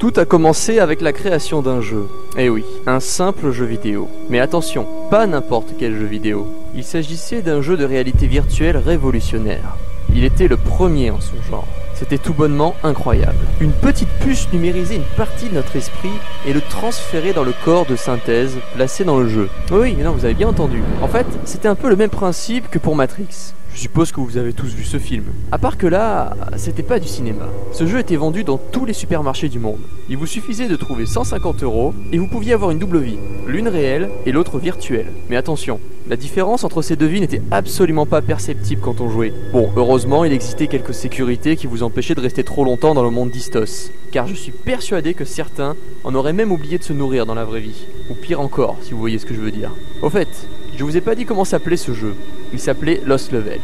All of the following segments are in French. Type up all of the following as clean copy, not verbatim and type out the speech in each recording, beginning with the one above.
Tout a commencé avec la création d'un jeu. Eh oui, un simple jeu vidéo. Mais attention, pas n'importe quel jeu vidéo. Il s'agissait d'un jeu de réalité virtuelle révolutionnaire. Il était le premier en son genre. C'était tout bonnement incroyable. Une petite puce numérisait une partie de notre esprit et le transférait dans le corps de synthèse placé dans le jeu. Oui, non, vous avez bien entendu. En fait, c'était un peu le même principe que pour Matrix. Je suppose que vous avez tous vu ce film. À part que là, c'était pas du cinéma. Ce jeu était vendu dans tous les supermarchés du monde. Il vous suffisait de trouver 150 € et vous pouviez avoir une double vie. L'une réelle et l'autre virtuelle. Mais attention, la différence entre ces deux vies n'était absolument pas perceptible quand on jouait. Bon, heureusement, il existait quelques sécurités qui vous empêchaient de rester trop longtemps dans le monde d'Istos. Car je suis persuadé que certains en auraient même oublié de se nourrir dans la vraie vie. Ou pire encore, si vous voyez ce que je veux dire. Au fait, je vous ai pas dit comment s'appelait ce jeu. Il s'appelait Lost Levels.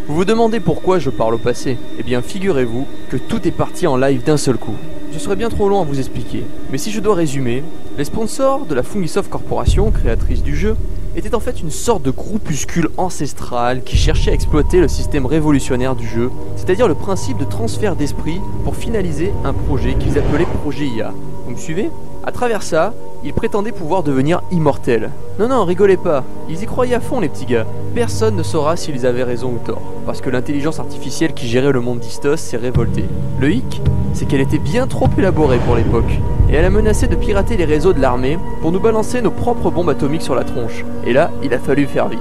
Vous vous demandez pourquoi je parle au passé? Eh bien figurez-vous que tout est parti en live d'un seul coup. Je serais bien trop long à vous expliquer, mais si je dois résumer, les sponsors de la Fungisoft Corporation, créatrice du jeu, étaient en fait une sorte de groupuscule ancestral qui cherchait à exploiter le système révolutionnaire du jeu, c'est-à-dire le principe de transfert d'esprit pour finaliser un projet qu'ils appelaient Projet IA. Vous me suivez? À travers ça, ils prétendaient pouvoir devenir immortels. Non, rigolez pas, ils y croyaient à fond les petits gars. Personne ne saura s'ils avaient raison ou tort, parce que l'intelligence artificielle qui gérait le monde d'Istos s'est révoltée. Le hic, c'est qu'elle était bien trop élaborée pour l'époque, et elle a menacé de pirater les réseaux de l'armée pour nous balancer nos propres bombes atomiques sur la tronche. Et là, il a fallu faire vite.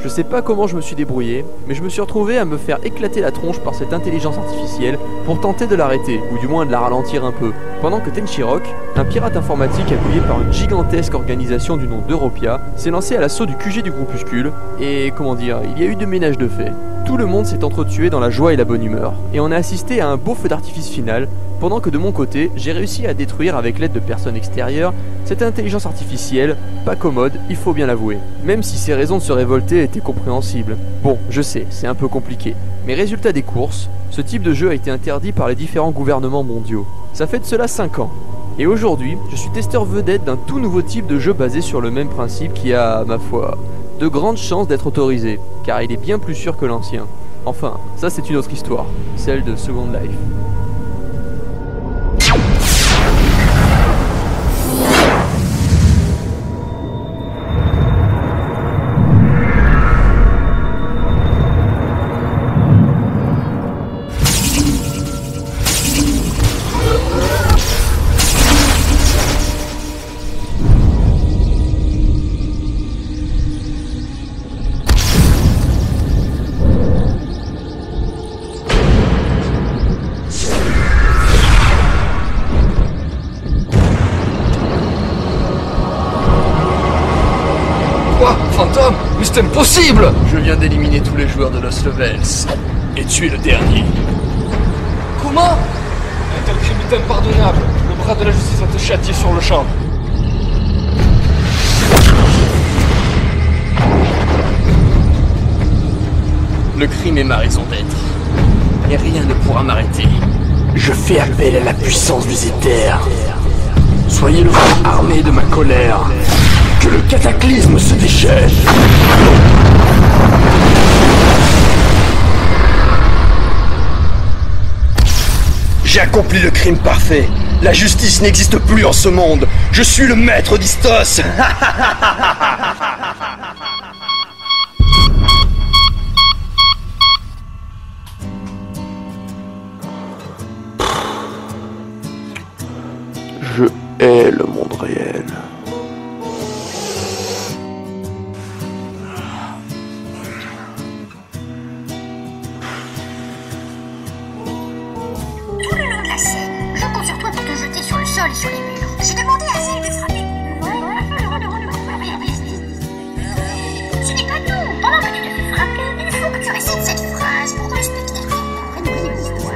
Je sais pas comment je me suis débrouillé, mais je me suis retrouvé à me faire éclater la tronche par cette intelligence artificielle pour tenter de l'arrêter, ou du moins de la ralentir un peu. Pendant que Tenchirok, un pirate informatique appuyé par une gigantesque organisation du nom d'Europia, s'est lancé à l'assaut du QG du groupuscule, et comment dire, il y a eu de ménage de fait. Tout le monde s'est entretué dans la joie et la bonne humeur, et on a assisté à un beau feu d'artifice final, pendant que de mon côté, j'ai réussi à détruire avec l'aide de personnes extérieures cette intelligence artificielle, pas commode, il faut bien l'avouer. Même si ses raisons de se révolter étaient compréhensibles. Bon, je sais, c'est un peu compliqué. Mais résultat des courses, ce type de jeu a été interdit par les différents gouvernements mondiaux. Ça fait de cela 5 ans. Et aujourd'hui, je suis testeur vedette d'un tout nouveau type de jeu basé sur le même principe qui a, ma foi, de grandes chances d'être autorisé, car il est bien plus sûr que l'ancien. Enfin, ça c'est une autre histoire, celle de Second Life. Fantôme, mais c'est impossible! Je viens d'éliminer tous les joueurs de Lost Levels, et tu es le dernier. Comment? Un tel crime est impardonnable. Le bras de la justice va te châtier sur le champ. Le crime est ma raison d'être, et rien ne pourra m'arrêter. Je fais appel à la puissance des éthers. Soyez le front armé de ma colère. Que le cataclysme se déchaîne. J'ai accompli le crime parfait. La justice n'existe plus en ce monde. Je suis le maître d'Istos. Je hais le monde réel. Tout le long de la scène, je compte sur toi pour te jeter sur le sol et sur les murs. J'ai demandé à Zelle de frapper. Ce n'est pas tout. Pendant que tu te fais frapper, il faut que tu récites cette phrase pour que le spectateur comprenne l'histoire.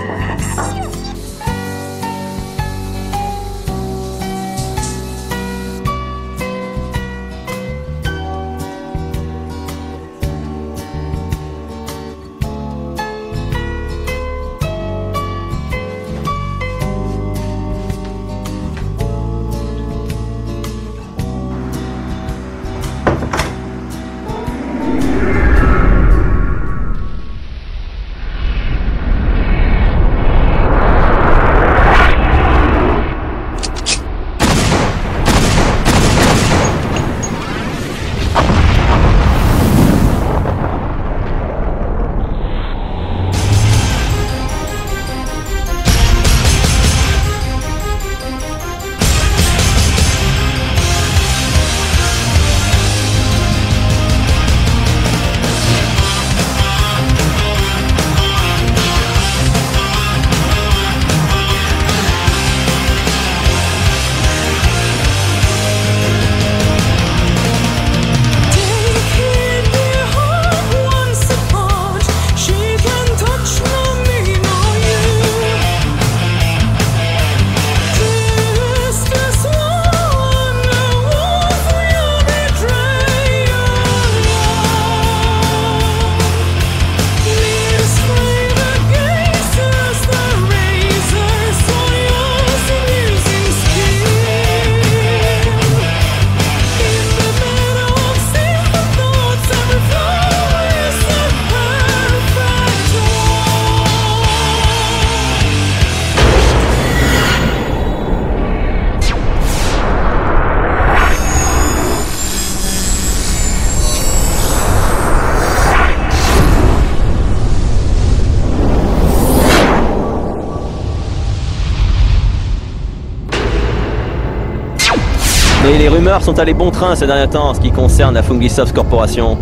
Mais les rumeurs sont allées bon train ces derniers temps en ce qui concerne la Fungisoft Corporation.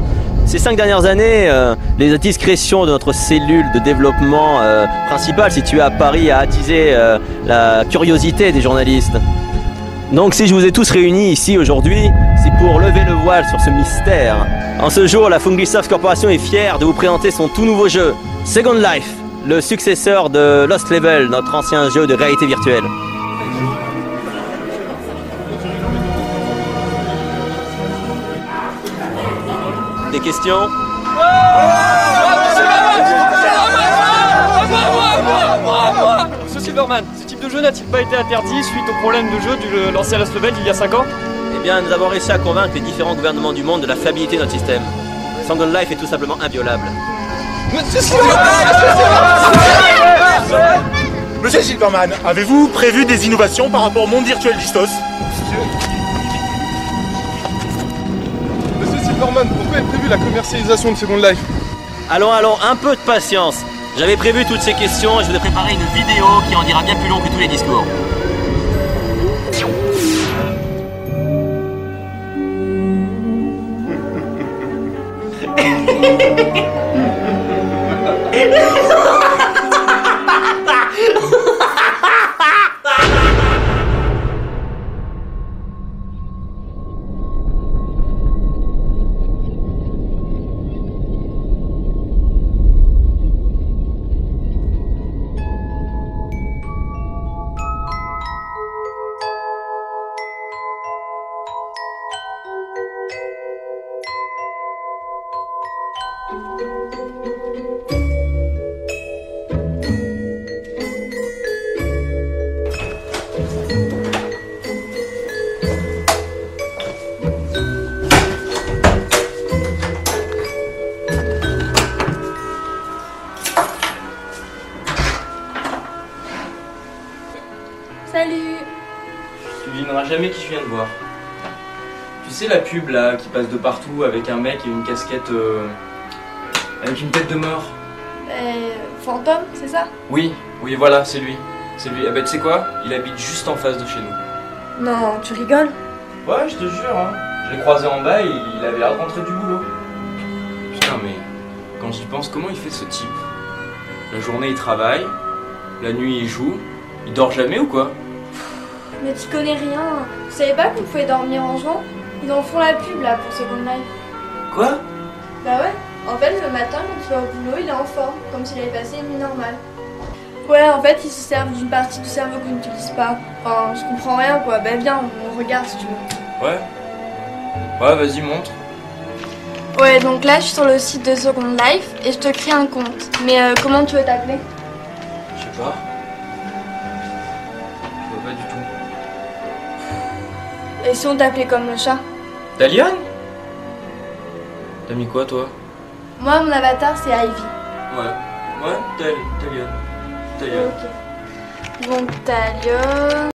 Ces 5 dernières années, les discrétions de notre cellule de développement principale située à Paris a attisé la curiosité des journalistes. Donc si je vous ai tous réunis ici aujourd'hui, c'est pour lever le voile sur ce mystère. En ce jour, la Fungisoft Corporation est fière de vous présenter son tout nouveau jeu, Second Life, le successeur de Lost Level, notre ancien jeu de réalité virtuelle. Des questions? Monsieur Silverman, ce type de jeu n'a-t-il pas été interdit suite au problème de jeu du lancé Lost Level il y a 5 ans? Eh bien, nous avons réussi à convaincre les différents gouvernements du monde de la fiabilité de notre système. Second Life est tout simplement inviolable. Monsieur Silverman, avez-vous prévu des innovations par rapport au monde virtuel d'Istos? Monsieur Silverman, pourquoi est prévue la commercialisation de Second Life? Allons, un peu de patience. J'avais prévu toutes ces questions et je vous ai préparé une vidéo qui en dira bien plus long que tous les discours. Salut. Tu devineras jamais qui je viens de voir. Tu sais la pub là qui passe de partout avec un mec et une casquette avec une tête de mort? Fantôme, c'est ça? Oui, voilà, c'est lui. C'est lui. Eh ben tu sais quoi? Il habite juste en face de chez nous. Non, tu rigoles? Ouais, je te jure, hein. Je l'ai croisé en bas et il avait l'air de rentrer du boulot. Putain, mais quand j'y pense, comment il fait ce type? La journée il travaille, la nuit il joue, il dort jamais ou quoi? Mais tu connais rien. Tu savais pas qu'on pouvait dormir en jouant? Ils en font la pub là pour Second Life. Quoi? Bah ouais. En fait, le matin, quand il va au boulot, il est en forme, comme s'il avait passé une nuit normale. Ouais, en fait, ils se servent d'une partie du cerveau qu'on n'utilise pas. Enfin, je comprends rien quoi. Bah viens, on regarde si tu veux. Ouais. Ouais, vas-y, montre. Ouais, donc là, je suis sur le site de Second Life et je te crée un compte. Mais comment tu veux t'appeler? Je sais pas. Je vois pas du tout. Et si on t'appelait comme le chat? Dalian? T'as mis quoi toi? Moi, mon avatar, c'est Ivy. Ouais, Dalian. Ok. Donc, Dalian...